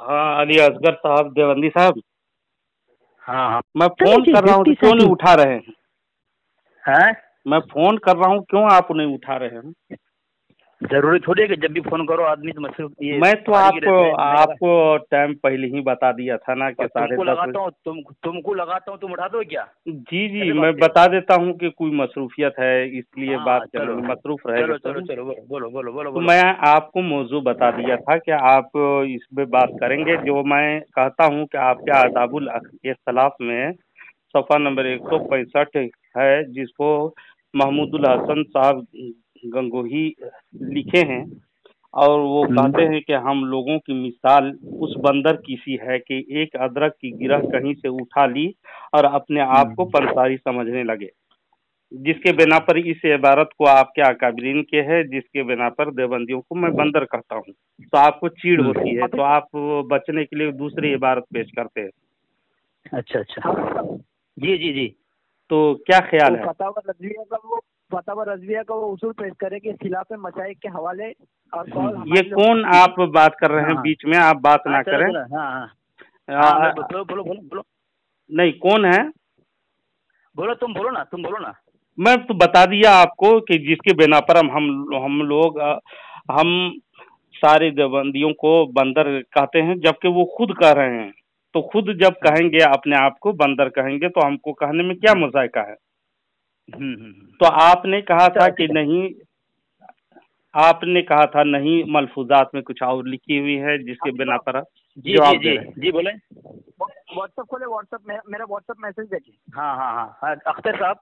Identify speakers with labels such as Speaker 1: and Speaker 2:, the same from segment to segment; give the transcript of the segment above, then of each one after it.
Speaker 1: हाँ, अली असगर साहब, देवबंदी साहब।
Speaker 2: हाँ हाँ
Speaker 1: मैं फोन कर रहा हूँ तो क्यों नहीं उठा रहे हैं?
Speaker 2: हैं?
Speaker 1: मैं फोन कर रहा हूँ, क्यों आप नहीं उठा रहे हैं?
Speaker 2: जरूरी थोड़ी है कि जब भी फोन करो आदमी तो मसरूफ ये
Speaker 1: मैं तो
Speaker 2: फारिग ही रहते हैं।
Speaker 1: आपको टाइम पहले ही बता दिया था ना कि
Speaker 2: तुमको
Speaker 1: 10:30
Speaker 2: लगाता
Speaker 1: बजे।
Speaker 2: हूँ तुमको लगाता हूँ, तुम उठा दो क्या?
Speaker 1: जी जी,
Speaker 2: कैसे
Speaker 1: मैं
Speaker 2: भागते हो?
Speaker 1: बता देता हूँ कि कोई मसरूफियत है, इसलिए
Speaker 2: हाँ
Speaker 1: बात करने
Speaker 2: चलो
Speaker 1: में मसरूफ रहेगा
Speaker 2: चलो चलो
Speaker 1: तो।
Speaker 2: चलो, बोलो बोलो बोलो बोलो
Speaker 1: तो
Speaker 2: बोलो।
Speaker 1: मैं आपको मौजू बता दिया था कि आप इस पे बात करेंगे। जो मैं कहता हूँ कि आपके आदाबुल इख्तिलाफ में सफ़ा नंबर 165 है, जिसको महमूदुल हसन साहब गंगोही लिखे हैं, और वो कहते हैं कि हम लोगों की मिसाल उस बंदर की सी है कि एक अदरक की गिरह कहीं से उठा ली और अपने आप को पंसारी समझने लगे। जिसके बिना पर इस इबारत को आपके अकाबरीन के है, जिसके बिना पर देवबंदियों को मैं बंदर कहता हूँ, तो आपको चीड़ होती है, तो आप बचने के लिए दूसरी इबारत पेश करते हैं।
Speaker 2: अच्छा अच्छा, जी जी जी।
Speaker 1: तो क्या ख्याल है?
Speaker 3: फतवा रज़विया का वो उसूल पेश करे कि खिलाफ मसाइल के हवाले और
Speaker 1: ये कौन आप बात कर रहे हैं? बीच में आप बात ना करें।
Speaker 2: बोलो बोलो बोलो बोलो।
Speaker 1: नहीं, कौन है?
Speaker 2: बोलो, तुम बोलो ना, तुम बोलो ना।
Speaker 1: मैं तो बता दिया आपको कि जिसके बिना पर हम लोग हम सारे देवबंदियों को बंदर कहते हैं, जबकि वो खुद कह रहे हैं। तो खुद जब कहेंगे अपने आप को बंदर कहेंगे तो हमको कहने में क्या मज़ायका है? तो आपने कहा था कि नहीं, आपने कहा था नहीं, मलफूजात में कुछ और लिखी हुई है जिसके बिना पर जवाब दे रहे हैं।
Speaker 2: जी बोले।
Speaker 3: व्हाट्सएप खोले, मेरा व्हाट्सएप मैसेज देखिए।
Speaker 2: हाँ हाँ हाँ, अख्तर साहब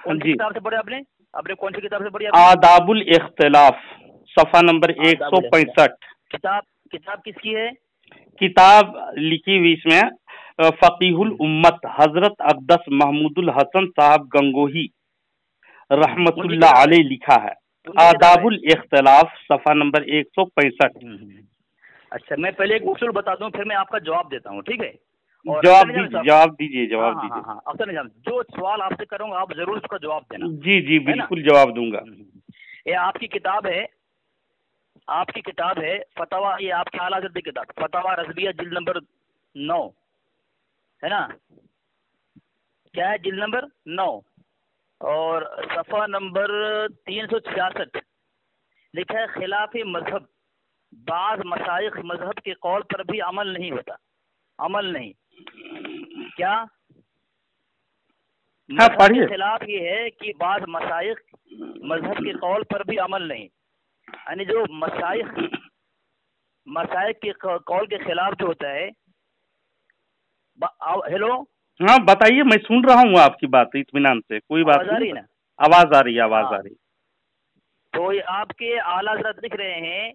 Speaker 2: कौन सी किताब से पढ़े आपने? आपने कौन सी किताब से पढ़ी?
Speaker 1: आदाबुल इख्तिलाफ, सफ़ा नंबर 165।
Speaker 2: किताब किसकी है?
Speaker 1: किताब लिखी हुई इसमें फकीहुल उम्मत हजरत अक़दस महमूदुल हसन साहब गंगोही रहमतुल्लाह अलैह लिखा है। आदाबुल इख्तिलाफ, सफ़ा नंबर 165।
Speaker 2: अच्छा, मैं पहले एक उसूल बता दूं, फिर मैं आपका जवाब देता हूँ, ठीक है?
Speaker 1: जवाब दीजिए।
Speaker 2: हाँ, अख्तर निजाम, जो सवाल आपसे करूंगा आप जरूर उसका जवाब देना।
Speaker 1: जी जी, बिल्कुल जवाब दूंगा।
Speaker 2: ये आपकी किताब है फतवा, ये आपकी आला हज़रत की किताब फतवा रज़विया जिल्द नंबर 9 है ना? क्या है? जिल्द नंबर 9 और सफ़ा नंबर 366 लिखा है, खिलाफ मजहब बाज़ मशाइख मजहब के कौल पर भी अमल नहीं होता। अमल नहीं क्या? मजहब के खिलाफ ये है कि बाज़ मशाइख मजहब के कौल पर भी अमल नहीं, यानी जो मशाइख के कौल के खिलाफ जो होता है। हेलो,
Speaker 1: हाँ बताइए, मैं सुन रहा हूँ आपकी बात इत्मीनान से, कोई बात नहीं।
Speaker 2: आ रही ना?
Speaker 1: आवाज आ रही है, आवाज आ रही।
Speaker 2: तो ये आपके आला हज़रत लिख रहे हैं,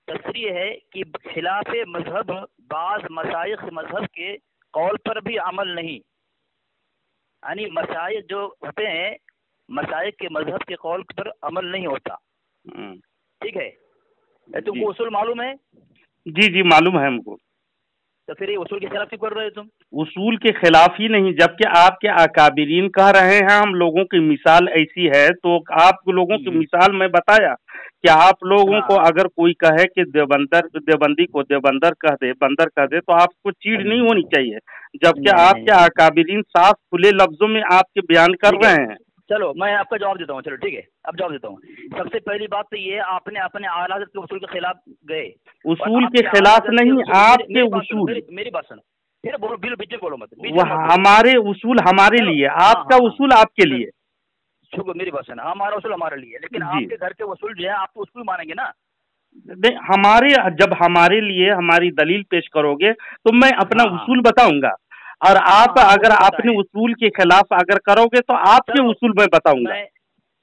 Speaker 2: तस्रीह है कि खिलाफ मजहब बाज़ मशाइख मजहब के कौल पर भी अमल नहीं, यानी मशाइख जो होते हैं मशाइख के मजहब के कौल पर अमल नहीं होता। ठीक है? तुमको उसूल मालूम है?
Speaker 1: जी जी मालूम है हमको।
Speaker 2: तो फिर ये उसूल के खिलाफ क्यों कर रहे हो तुम?
Speaker 1: उसूल के खिलाफ ही नहीं, जबकि आपके अकाबिरीन कह रहे हैं हम लोगों की मिसाल ऐसी है, तो आप लोगों की मिसाल मैं बताया कि आप लोगों को अगर कोई कहे कि देवबंदी को देवबंदर कह दे, बंदर कह दे, तो आपको चीड़ नहीं होनी चाहिए, जबकि आपके अकाबिरीन साफ खुले लफ्जों में आपके बयान कर रहे हैं।
Speaker 2: चलो मैं आपका जवाब देता हूँ, चलो ठीक है, अब जवाब देता हूँ। सबसे पहली बात तो ये, आपने अपने आला हज़रत के उसूल के खिलाफ गए।
Speaker 1: उसूल के खिलाफ नहीं, आपके उसूल।
Speaker 2: मेरी बात सुनो, फिर बोलो, बीच बोलो मत।
Speaker 1: हमारे उसूल हमारे लिए, आपका उसूल आपके लिए।
Speaker 2: मेरी बात सुनो, हमारा उसूल हमारे लिए, लेकिन आपके घर के उसूल जो है आप तो उसूल मानेंगे ना?
Speaker 1: नहीं, जब हमारे लिए हमारी दलील पेश करोगे तो मैं अपना उसूल बताऊंगा, और आप अगर अपने उसूल के खिलाफ अगर करोगे तो आपके उसूल में बताऊंगा।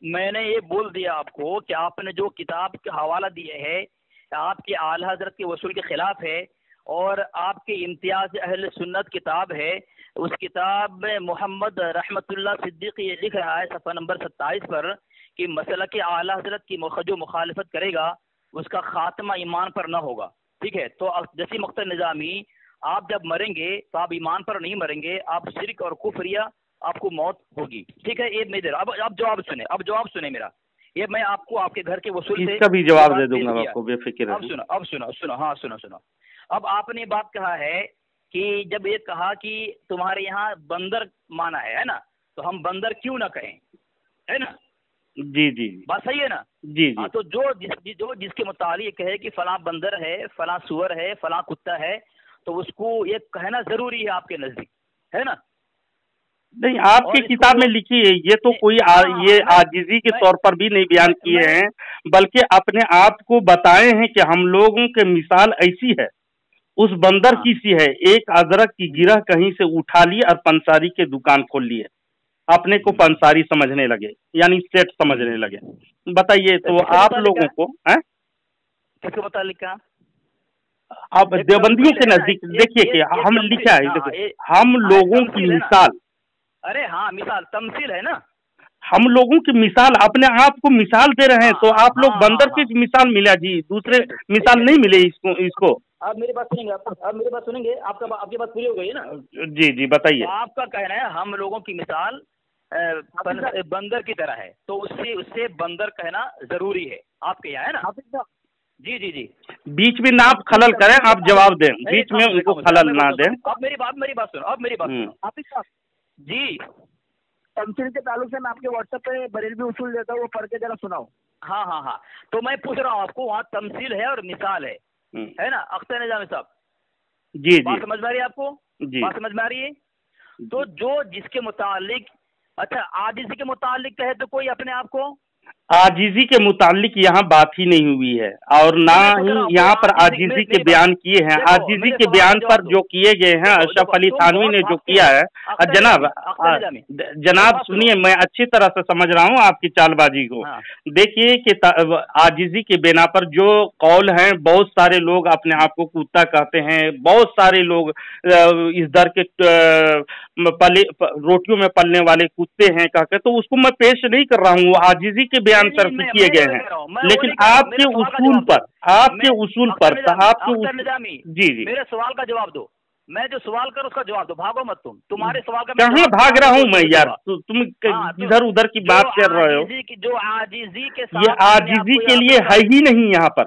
Speaker 2: मैंने ये बोल दिया आपको कि आपने जो किताब का हवाला दिए है आपके आला हज़रत के उसूल के खिलाफ है, और आपके इम्तियाज अहल सुन्नत किताब है, उस किताब में मोहम्मद रहमतुल्लाह सिद्दीक ये लिख रहा है सफ़ा नंबर 27 पर कि मसला के आला हज़रत की जो मुखालिफत करेगा उसका खात्मा ईमान पर न होगा। ठीक है? तो जसीम अख्तर निज़ामी, आप जब मरेंगे तो आप ईमान पर नहीं मरेंगे, आप शिरक और कुफ्रिया आपको मौत होगी। ठीक है? ये मेरे अब जवाब सुने मेरा, ये मैं आपको आपके घर के वसूल से
Speaker 1: इसका भी जवाब दे दूंगा आपको, बेफिक्र।
Speaker 2: अब सुनो हाँ सुनो। اب آپ نے بات کہا ہے کہ جب یہ کہا کہ تمہارے یہاں بندر مانا ہے نا، تو ہم بندر کیوں نہ کہیں، ہے نا؟
Speaker 1: جی جی
Speaker 2: بات صحیح ہے نا؟
Speaker 1: جی جی
Speaker 2: تو جو جس کے متعلق کہے کہ فلاں بندر ہے، فلاں سور ہے، فلاں کتا ہے، تو اس کو یہ کہنا ضروری ہے آپ کے نزدیک، ہے نا؟
Speaker 1: نہیں، آپ کی کتاب میں لکھی ہے یہ تو کوئی یہ عاجزی کے طور پر بھی نہیں بیان کیے ہیں، بلکہ اپنے آپ کو بتائے ہیں کہ ہم لوگوں کے مثال ایسی ہے، اس بندر کی سی ہے، ایک ادرک کی گرہ کہیں سے اٹھا لی اور پنساری کے دکان کھول لیے، اپنے کو پنساری سمجھنے لگے، یعنی سیٹ سمجھنے لگے۔ بتائیے تو آپ لوگوں کو
Speaker 2: کس کے متعلق کہا؟
Speaker 1: اب دیوبندیوں کے نزدیک دیکھیے کہ ہم لکھا ہے، ہم لوگوں کی مثال،
Speaker 2: ارے ہاں مثال تمثیل ہے نا،
Speaker 1: ہم لوگوں کی مثال اپنے آپ کو مثال دے رہے ہیں، تو آپ لوگ بندر کی مثال ملا جی، دوسرے مثال نہیں ملے اس کو۔
Speaker 2: آپ میری بات سنیں گے، آپ میری بات سنیں گے، آپ کی بات پوری ہو گئی ہے نا؟
Speaker 1: جی جی بتائیے۔
Speaker 2: آپ کا کہنا ہے ہم لوگوں کی مثال بندر کی طرح ہے، تو اس سے بندر کہنا ضروری ہے آپ کے یہاں، ہے نا؟ جی جی جی،
Speaker 1: بیچ میں نہ آپ خلل کریں، آپ جواب دیں، بیچ میں ان کو خلل نہ دیں۔
Speaker 2: اب میری بات سنو، حافظ صاحب جی،
Speaker 3: تمثیل کے تعلق سے میں آپ کے واٹس ایپ پہ بریلوی اصول دیتا ہوں، وہ پڑھ کے ذرا سناؤ۔
Speaker 2: ہاں، تو میں پوچھ رہا ہوں آپ کو، وہاں تمثیل ہے اور مثال ہے نا اختر نظامی صاحب؟
Speaker 1: جی جی،
Speaker 2: بات سمجھ میں آ رہی ہے آپ کو؟
Speaker 1: جی
Speaker 2: بات سمجھ میں آ رہی ہے؟ تو جو جس کے متعلق، اچھا عاجزی کے متعلق کہے تو کوئی اپنے آپ کو،
Speaker 1: عاجزی کے متعلق یہاں بات ہی نہیں ہوئی ہے، اور نہ ہی یہاں پر عاجزی کے بیان کیے ہیں۔ عاجزی کے بیان پر جو کیے گئے ہیں اشرف علی تھانوی نے جو کیا ہے، جناب سنیے، میں اچھی طرح سے سمجھ رہا ہوں آپ کی چال بازی کو۔ دیکھیے کہ عاجزی کے بنا پر جو قول ہیں، بہت سارے لوگ اپنے آپ کو کتا کہتے ہیں، بہت سارے لوگ اس در کے روٹیوں میں پلنے والے کتے ہیں کہہ کے، تو اس کو میں پیش نہیں کر رہا ہوں، وہ عاجزی کے بیان پر کیے گئے ہیں، لیکن آپ کے اصول پر جی جی
Speaker 2: میرے سوال کا جواب دو، میں جو سوال کروں اس کا جواب دو، بھاگو مت تم، تمہارے سوال کا
Speaker 1: کہاں بھاگ رہا ہوں میں یار، تم ادھر ادھر کی بات کر رہے ہو،
Speaker 2: جو عاجزی کے ساتھ،
Speaker 1: یہ عاجزی کے لیے ہے ہی نہیں یہاں پر۔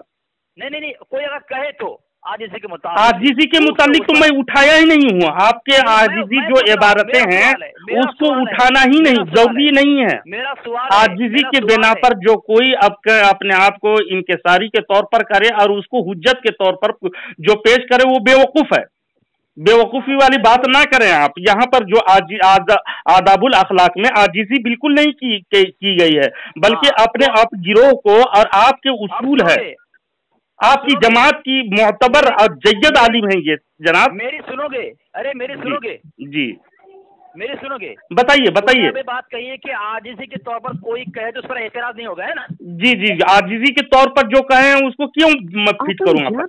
Speaker 2: نہیں، کوئی اگر کہے تو عاجزی کے متعلق،
Speaker 1: عاجزی کے متعلق تو میں اٹھایا ہی نہیں ہوں، آپ کے عاجزی جو عبارتیں ہیں اس کو اٹھانا ہی نہیں، ضروری نہیں ہے۔
Speaker 2: میرا سوال
Speaker 1: عاجزی کے بنا پر جو کوئی اپنے آپ کو انکساری کے طور پر کرے اور اس کو حجت کے طور پر جو پیش کرے، وہ بے وقوف ہے، بے وقوفی والی بات نہ کریں آپ۔ یہاں پر جو آداب الاخلاق میں عاجزی بالکل نہیں کی گئی ہے، بلکہ اپنے آپ گروہ کو، اور آپ کے اصول ہے، آپ کی جماعت کی معتبر اور جید عالم ہیں یہ جناب۔
Speaker 2: میری سنو گے؟ ارے میری سنو گے؟
Speaker 1: جی
Speaker 2: میری سنو گے؟
Speaker 1: بتائیے۔
Speaker 2: بات کہیے کہ عاجزی کے طور پر کوئی کہے تو اس پر اعتراض نہیں ہوگا، ہے نا؟
Speaker 1: جی، عاجزی کے طور پر جو کہیں اس کو کیوں فٹ کروں گا؟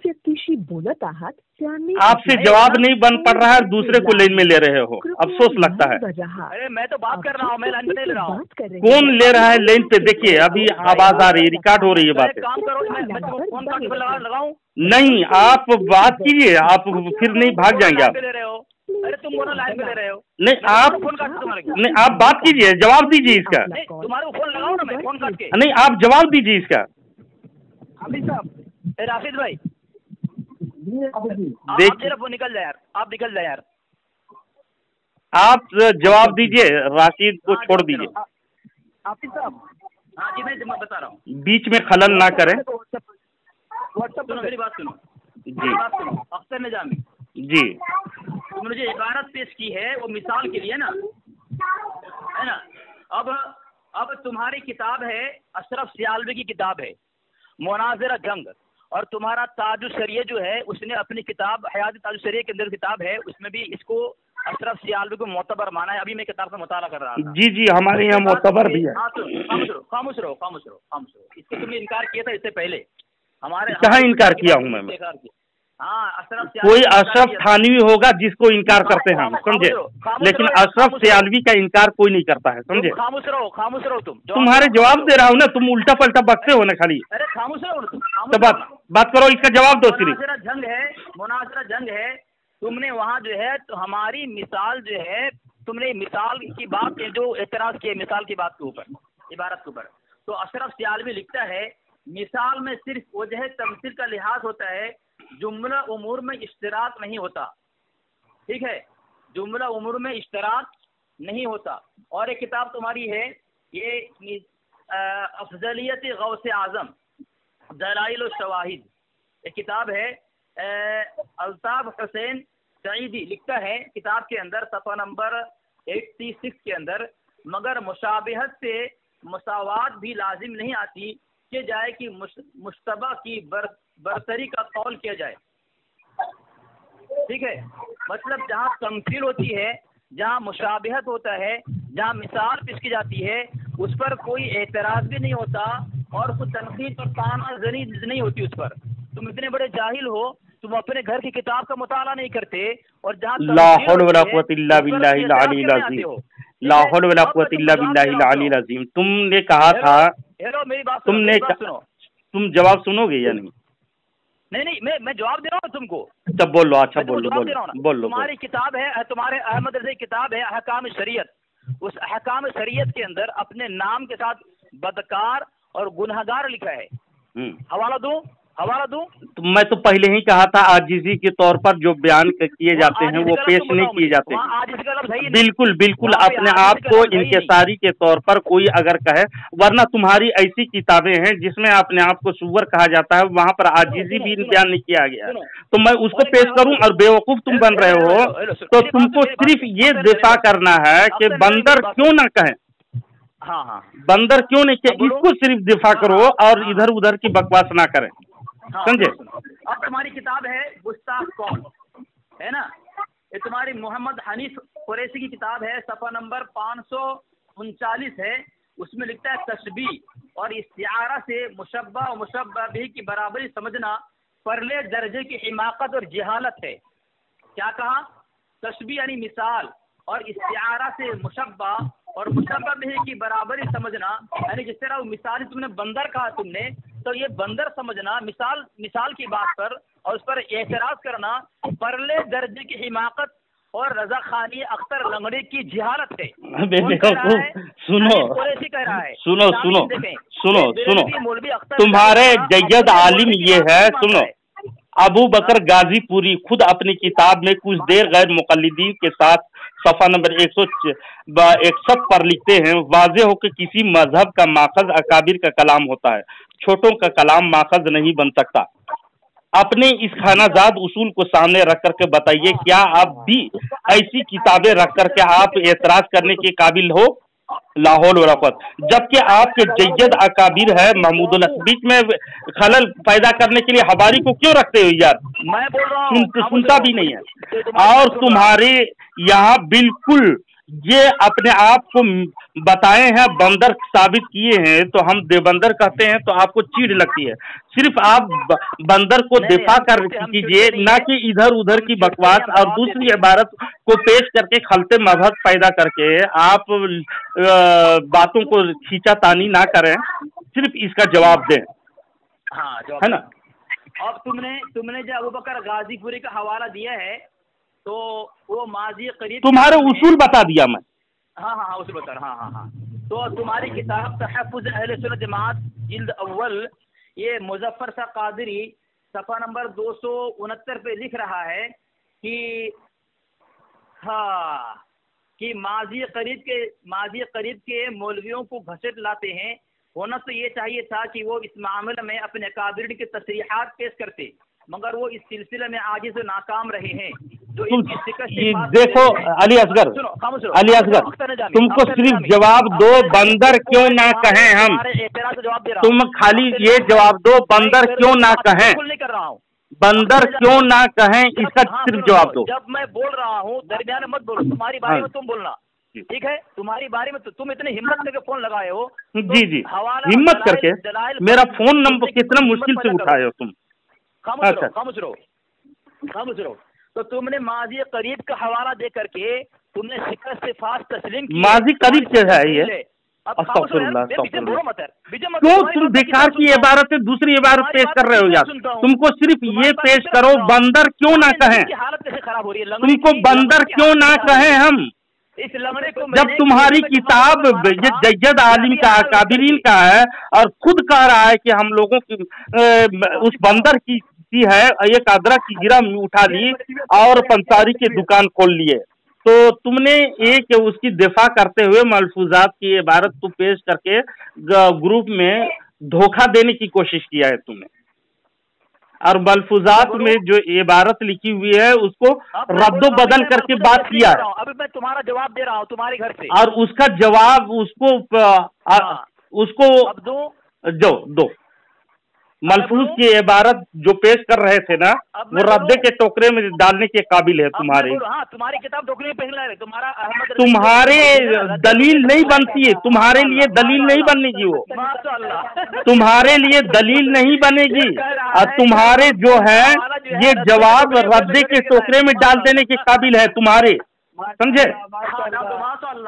Speaker 1: آپ سے جواب نہیں بن پڑ رہا ہے، دوسرے کو لائن میں لے رہے ہو، افسوس لگتا ہے۔
Speaker 2: ارے میں تو بات کر رہا ہوں، میں لائن پہ نہیں لے رہا ہوں۔
Speaker 1: کون لے رہا ہے لائن پہ؟ دیکھیے ابھی آواز آ رہی ہے، ریکارڈ ہو رہی ہے باتیں۔
Speaker 2: کام کرو، میں فون کاٹ پہ لگاؤں؟
Speaker 1: نہیں، آپ بات کیجیے، آپ پھر نہیں بھاگ جائیں گے آپ۔
Speaker 2: ارے تم وہ لائن پہ لے رہے ہو؟
Speaker 1: نہیں، آپ بات کیجیے، جواب دیجیے اس کا۔
Speaker 2: تمہارے فون لگاؤ نا میں فون کاٹ کے؟
Speaker 1: نہیں، آپ جواب دیجیے اس کا۔
Speaker 3: حافظ صاحب،
Speaker 2: راشد بھائی وہ نکل جائے یار، آپ نکل جائے یار،
Speaker 1: آپ جواب دیجیے، راشد کو چھوڑ دیجیے۔
Speaker 3: حافظ صاحب،
Speaker 2: ہاں جی میں بتا رہا ہوں،
Speaker 1: بیچ میں خلل نہ کریں۔
Speaker 2: میری بات سنو
Speaker 1: جی
Speaker 2: اختر نظامی
Speaker 1: جی،
Speaker 2: تم نے جو عبارت پیش کی ہے وہ مثال کے لیے نا، ہے نا؟ اب تمہاری کتاب ہے، اشرف سیالوی کی کتاب ہے مناظرہ جنگ، اور تمہارا تاج الشریعہ جو ہے اس نے اپنی کتاب حیات تاج الشریعہ کے اندر کتاب ہے، اس میں بھی اس کو اشرف سیالوی کو معتبر مانا ہے۔ ابھی میں کتاب کا مطالعہ کر رہا تھا۔
Speaker 1: جی، ہمارے یہاں معتبر بھی ہے۔
Speaker 2: خاموش رہو، اس کو تم نے انکار کیا تھا اس سے پہلے، ہمارے
Speaker 1: کہاں انکار کیا ہوں میں؟
Speaker 2: ہاں،
Speaker 1: کوئی اشرف تھانوی ہوگا جس کو انکار کرتے ہیں ہم، سمجھے، لیکن اشرف سیالوی کا انکار کوئی نہیں کرتا ہے، سمجھے۔
Speaker 2: خاموش رہو
Speaker 1: تمہارے جواب دے رہا ہوں نا، تم الٹا پلٹا بکتے ہو نا خالی۔
Speaker 2: ارے خاموش رہو،
Speaker 1: تو بات کرو، اس کا جواب دو صرف۔
Speaker 2: مناظرہ جنگ ہے، تم نے وہاں جو ہے تو ہماری مثال جو ہے، تم نے مثال کی بات جو اعتراض کیے مثال کی بات کے اوپر، عبارت کے اوپر، تو اشرف سیالوی لکھتا ہے مثال میں صرف وجہ تمثیل کا لحاظ ہوتا ہے जुमला उमूर में इश्तराक नहीं होता, ठीक है, जुमला उमूर में इश्तराक नहीं होता। और एक किताब तुम्हारी है ये अफजलियत गौसे आजम दलाइल व शवाहिद, एक किताब है, अल्ताफ हुसैन सईदी लिखता है किताब के अंदर सफ़ा नंबर 86 के अंदर, मगर मुशाबिहत से मुसावात भी लाजिम नहीं आती कि जाए कि मुश्तबा की बरतरी का कौल किया जाए, ठीक है। मतलब जहाँ तमसील होती है, जहाँ मुशाबिहत होता है, जहाँ मिसाल पेश की जाती है, उस पर कोई एतराज़ भी नहीं होता और कुछ तनकीद और तानाज़नी नहीं होती उस पर। तुम इतने बड़े जाहिल हो, तुम अपने घर की किताब का मुताला नहीं करते, और जहाँ
Speaker 1: ला हौल वला कुव्वत इल्ला बिल्लाहिल अलील अज़ीम, ला हौल वला कुव्वत इल्ला बिल्लाहिल अलील अज़ीम। तुमने कहा था,
Speaker 2: हेलो मेरी बात
Speaker 1: तुमने
Speaker 2: सुनो,
Speaker 1: तुम जवाब सुनोगे या नहीं?
Speaker 2: नहीं मैं जवाब दे रहा हूँ तुमको।
Speaker 1: तब बोलो, अच्छा बोलो बोलो।
Speaker 2: तुम्हारी किताब है, तुम्हारे अहमद रज़ा की किताब है अहकाम शरीयत, उस अहकाम शरीयत के अंदर अपने नाम के साथ बदकार और गुनहगार लिखा है। हवाला दूं? तो
Speaker 1: मैं तो पहले ही कहा था आजिजी के तौर पर जो बयान किए जाते हैं वो पेश नहीं किए जाते हैं। बिल्कुल अपने आप को इंकिसारी के तौर पर कोई अगर कहे, वरना तुम्हारी ऐसी किताबें हैं जिसमें अपने आप को सुअर कहा जाता है, वहाँ पर आजिजी भी बयान नहीं किया गया, तो मैं उसको पेश करूं? और बेवकूफ तुम बन रहे हो, तो तुमको सिर्फ ये दिफा करना है कि बंदर क्यों ना कहें,
Speaker 2: हाँ
Speaker 1: बंदर क्यों नहीं कहे, इसको सिर्फ दिफा करो और इधर उधर की बकवास ना करें, समझे?
Speaker 2: अब तुम्हारी किताब है गुस्ताख कौन, है ना, ये तुम्हारी मोहम्मद हनीफ कुरैशी की किताब है, सफ़ा नंबर 539 है, उसमें लिखता है तशबीह और इस्तिआरा से मुशब्बा और मुशब्बा बिही की बराबरी समझना परले दर्जे की हिमाकत और जहालत है। क्या कहा? तशबीह यानी मिसाल, और इस्तिआरा से मुशब्बा और मुशब्बा बिही की बराबरी समझना, यानी जिस तरह मिसाल तुमने बंदर कहा तुमने, तो ये बंदर समझना मिसाल की बात पर और उस पर एतराज करना परले दर्जे की हिमाकत और रजा खानी अख्तर लंगड़े की जिहालत है।
Speaker 1: सुनो, तुम्हारे जय्यद आलिम ये है, सुनो, अबू बकर गाजीपुरी खुद अपनी किताब में कुछ देर गैर मुक़ल्लिदीन के साथ सफ़ा नंबर 161 पर लिखते हैं, वाज़े हो कि किसी मजहब का माखज़ अकाबिर का कलाम होता है, छोटों का कलाम माखज़ नहीं बन सकता। अपने इस खानाजाद उसूल को सामने रख करके बताइए, क्या आप भी ऐसी किताबें रख करके आप एतराज करने के काबिल हो? लाहौल वला कुव्वत, जबकि आपके जय्यद अकाबिर है महमूद बीच में खलल पैदा करने के लिए हवारी को क्यों रखते हो यार?
Speaker 2: मैं बोल रहा हूं,
Speaker 1: सुनता भी नहीं है। और तुम्हारे यहाँ बिल्कुल ये अपने आप को बताए हैं बंदर साबित किए हैं, तो हम देबंदर कहते हैं तो आपको चीड़ लगती है। सिर्फ आप बंदर को दिफा कर कीजिए, ना कि इधर उधर की बकवास और दूसरी इबारत को पेश करके खलते मबहस पैदा करके आप बातों को खींचातानी ना करें, सिर्फ इसका जवाब दें।
Speaker 2: हाँ,
Speaker 1: है ना?
Speaker 2: अब तुमने जो अबू बकर गाजीपुरी का हवाला दिया है, तो वो माजी करीब
Speaker 1: तुम्हारे उसूल बता दिया मैं।
Speaker 2: हाँ उसूल बता, हाँ। तो तुम्हारी किताब तहफ़्फ़ुज़ अहले सुन्नत जमात जिल्द अव्वल, ये मुज़फ़्फ़र शाह क़ादरी सफ़ा नंबर 269 पे लिख रहा है कि कि माजी करीब के मौलवियों को घसीट लाते हैं। होना तो ये चाहिए था कि वो इस मामले में अपने काबिर की तसरीहात पेश करते, मगर वो इस सिलसिले में आजिज़ से नाकाम रहे हैं।
Speaker 1: देखो अली असगर, तुमको सिर्फ जवाब दो, बंदर क्यों ना कहें हम? तुम खाली ये जवाब दो, बंदर क्यों ना कहें? बंदर क्यों ना कहें, इसका सिर्फ जवाब दो।
Speaker 2: जब मैं बोल रहा हूँ दरमियान में मत बोलो, तुम्हारी बारे में तुम बोलना, ठीक है? तुम्हारी बारे में तुम इतने हिम्मत करके फोन लगाए हो।
Speaker 1: जी हिम्मत करके मेरा फोन नंबर कितना मुश्किल से उठाए हो तुम।
Speaker 2: खामोश रहो। तो तुमने माजी करीब का हवाला दे करके तुमने शिकस्त से फास तस्लीम की।
Speaker 1: माजी करीब से है ये, क्यों तुम बेकार की इबारतें दूसरी इबारत पेश कर रहे हो यार? तुमको सिर्फ ये पेश करो, बंदर क्यों ना कहें।
Speaker 2: हालत कैसे खराब हो रही है?
Speaker 1: तुमको बंदर क्यों ना कहें हम?
Speaker 2: इस लंगड़े को
Speaker 1: जब तुम्हारी किताब ये जय्यद आलिम का काबिरीन का है और खुद कह रहा है कि हम लोगों की उस बंदर की मिर्ची है, एक अदरक की गिरा उठा ली और पंसारी की दुकान खोल लिए। तो तुमने एक उसकी दिफा करते हुए मलफूजात की इबारत को पेश करके ग्रुप में धोखा देने की कोशिश किया है तुमने, और मलफूजात में जो इबारत लिखी हुई है उसको रद्दो बदल करके बात किया है।
Speaker 2: अभी मैं तुम्हारा जवाब दे रहा हूँ तुम्हारे घर से,
Speaker 1: और उसका जवाब उसको
Speaker 2: अब
Speaker 1: दो मलफूज की इबारत जो पेश कर रहे थे ना, वो रद्दे के टोकरे में डालने के काबिल है तुम्हारे।
Speaker 2: हाँ, तुम्हारी किताब टोकरे में पहला है,
Speaker 1: तुम्हारे दलील नहीं बनती है, तुम्हारे लिए दलील नहीं बनेगी, वो तुम्हारे लिए दलील नहीं बनेगी। और तुम्हारे जो है ये जवाब रद्दे के टोकरे में डाल देने के काबिल है तुम्हारे, समझे?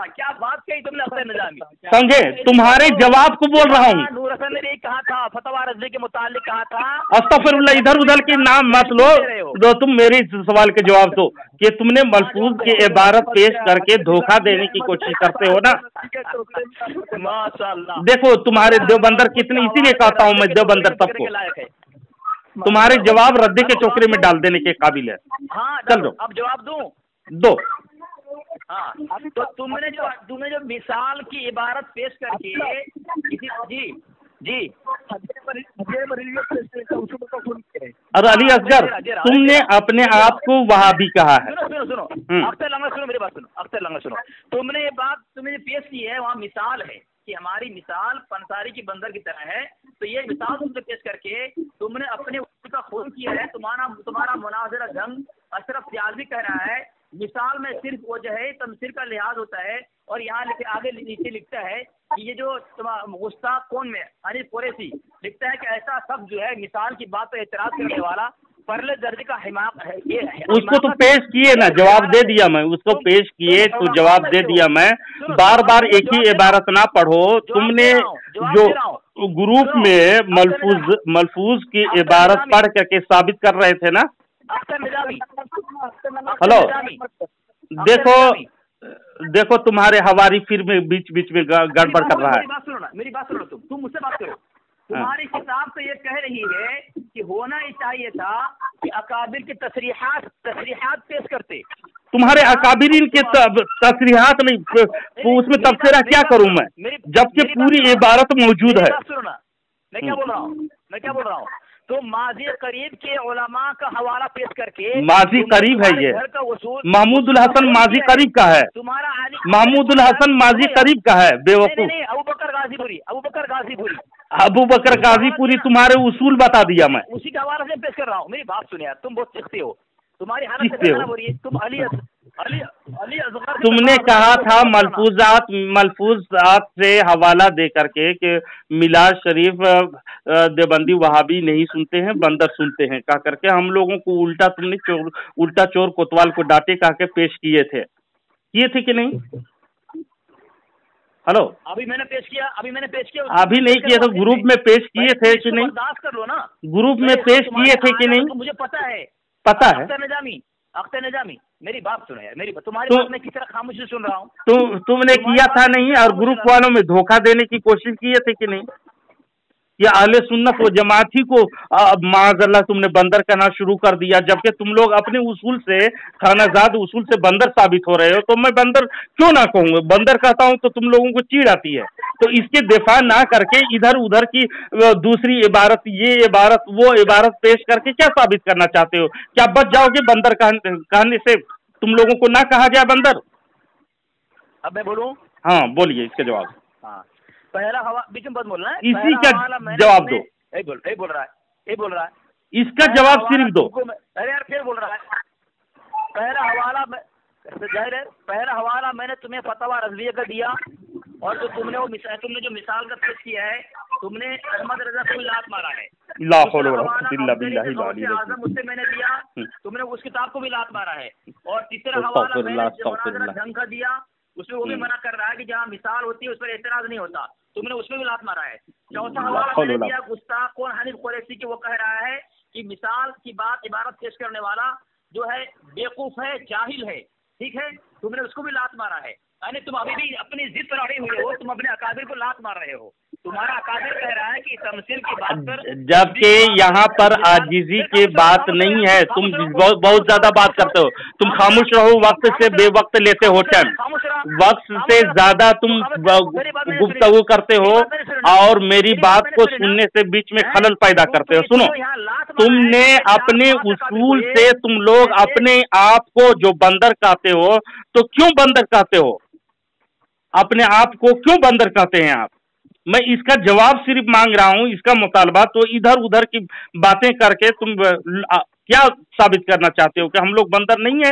Speaker 2: क्या बात कही तुमने अख्तर निजामी,
Speaker 1: समझे? तुम्हारे जवाब को बोल रहा हूँ।
Speaker 2: नूर हसन ने कहा था, फतवा रज़वी के मुतालिक कहा था।
Speaker 1: अस्तगफिरुल्लाह, इधर उधर के नाम मत लो, जो तुम मेरे सवाल के जवाब दो कि तुमने मलफूज की इबारत पेश करके धोखा देने की कोशिश करते हो ना।
Speaker 2: माशाअल्लाह,
Speaker 1: देखो तुम्हारे देवबंदर कितने, इसीलिए कहता हूँ मैं देवबंदर सबको, तुम्हारे जवाब रद्दे के टोकरे में डाल देने के काबिल है।
Speaker 2: हाँ,
Speaker 1: चलो
Speaker 2: अब जवाब दूं?
Speaker 1: दो।
Speaker 2: हाँ, तो तुमने जो मिसाल की इबारत पेश करके जी
Speaker 1: और अली असगर, तुमने अपने आप को वहाबी कहा है।
Speaker 2: सुनो अख्तर लंगा, सुनो मेरी बात सुनो, अख्तर लंगा सुनो, तुमने ये बात तुमने पेश की है, वहाँ मिसाल है कि हमारी मिसाल पंसारी की बंदर की तरह है, तो ये मिसाल तुमने पेश करके तुमने अपने का खून किया है। तुम्हारा मुनाज़रा ढंग अशरफ सियालवी कह रहा है मिसाल में सिर्फ वो जो है तमसीर का लिहाज होता है, और यहाँ आगे नीचे लिखता है कि ये जो गुस्ताख कौन में अनिल कुरैशी लिखता है कि ऐसा सब जो है मिसाल की बात पर एतराज करने वाला परले दर्जे का हिमाक है। ये
Speaker 1: उसको तो पेश किए ना, जवाब दे दिया मैं, उसको पेश किए तो जवाब दे दिया मैं। बार बार एक ही इबारत ना पढ़ो। तुमने जो ग्रुप में मलफूज की इबारत पढ़ करके साबित कर रहे थे ना। हेलो, देखो तुम्हारे हवारी फिर में बीच में गड़बड़ कर रहा है।
Speaker 2: मेरी बात सुनो, तुम मुझसे बात करो। तुम्हारी किताब तो ये कह रही है कि होना ही चाहिए था कि अकाबिर के तसरीहात पेश करते।
Speaker 1: तुम्हारे अकाबिरीन के तसरीहात नहीं, उसमें तफसीरा क्या करूं मैं, जबकि पूरी इबारत मौजूद है।
Speaker 2: मैं क्या बोल रहा हूँ, तो माजी करीब के उलमा का हवाला पेश करके,
Speaker 1: माजी करीब है ये, महमूदुल हसन माजी करीब का है,
Speaker 2: तुम्हारा
Speaker 1: महमूदुल हसन माजी करीब का है, बेवकूफ।
Speaker 2: अबू
Speaker 1: बकर गाजीपुरी तुम्हारे उसूल बता दिया मैं,
Speaker 2: उसी के हवाले से पेश कर रहा हूँ। मेरी बात सुनिए, तुम बहुत सीखते हो, तुम्हारी हालत से हो रही है। तुम अली असगर,
Speaker 1: तुमने कहा था मलफूजात से हवाला दे करके कि मिलाद शरीफ देवबंदी वहाबी नहीं सुनते हैं, बंदर सुनते हैं, कह करके हम लोगों को तुमने उल्टा चोर कोतवाल को डांटे कह के पेश किए थे कि नहीं? हेलो,
Speaker 2: अभी मैंने पेश किया।
Speaker 1: अभी नहीं किया तो ग्रुप में पेश किए थे कि नहीं?
Speaker 2: बर्दाश्त कर लो ना,
Speaker 1: ग्रुप में पेश किए थे कि नहीं?
Speaker 2: मुझे पता है। अख्तर निजामी मेरी बात सुनो यार, तुम्हारी बात मैं किस तरह खामोशी सुन रहा हूँ।
Speaker 1: तुमने किया था नहीं, और ग्रुप वालों में धोखा देने की कोशिश किए थे कि नहीं? या अहले सुन्नत व जमात ही को माज़अल्लाह तुमने बंदर कहना शुरू कर दिया, जबकि तुम लोग अपने उसूल से, खानाजाद उसूल से बंदर साबित हो रहे हो। तो मैं बंदर क्यों ना कहूँगा, बंदर कहता हूँ तो तुम लोगों को चीड़ आती है। तो इसके दिफा ना करके इधर उधर की दूसरी इबारत, ये इबारत वो इबारत पेश करके क्या साबित करना चाहते हो? क्या बच जाओगे बंदर कहने से? तुम लोगों को ना कहा गया बंदर?
Speaker 2: अब मैं बोलूँ?
Speaker 1: हाँ बोलिए, इसके जवाब।
Speaker 2: हाँ, पहला हवा बीच में बोल रहा है,
Speaker 1: इसी का जवाब दो।
Speaker 2: बोल रहा है
Speaker 1: इसका जवाब सिर्फ दो।
Speaker 2: अरे यार फिर बोल रहा है। पहला हवाला मैंने तुम्हें फतवा रज़विया का दिया, और जो तुमने जो मिसाल का पेश किया है, तुमने अहमद रजा को लात मारा है। मुझसे मैंने दिया, तुमने उस किताब को भी लात मारा है। और तीसरा हवाला मैंने ढंग का दिया, उसमें वो भी मना कर रहा है कि जहाँ मिसाल होती है उस पर एतराज नहीं होता, तुमने उसमें भी लात मारा है। चौथा हवाला मैंने दिया गुस्ताख कौन अनिल कुरैशी की, वो कह रहा है कि मिसाल की बात इबारत पेश करने वाला जो है बेवकूफ है, जाहिल है, ठीक है, तुमने उसको भी लात मारा है। यानी तुम अभी भी अपनी जिद पर अड़े हुए हो, तुम अपने अकाबिर को लात मार रहे हो। तुम्हारा अकादिर कह रहा है कि तमसील की बात पर,
Speaker 1: जबकि यहाँ पर आजिजी की बात नहीं है। तुम बहुत ज्यादा बात करते हो। तुम खामोश रहो, वक्त से बेवक्त लेते हो टाइम, वक्त से ज्यादा तुम गुफ्तगू करते हो और मेरी बात को सुनने से बीच में खलल पैदा करते हो। सुनो, तुमने अपने उसूल से तुम लोग अपने आप को जो बंदर कहते हो, तो क्यों बंदर कहते हो? अपने आप को क्यों बंदर कहते हैं आप? मैं इसका जवाब सिर्फ मांग रहा हूं, इसका मुतालबा। तो इधर उधर की बातें करके तुम क्या साबित करना चाहते हो कि हम लोग बंदर नहीं है?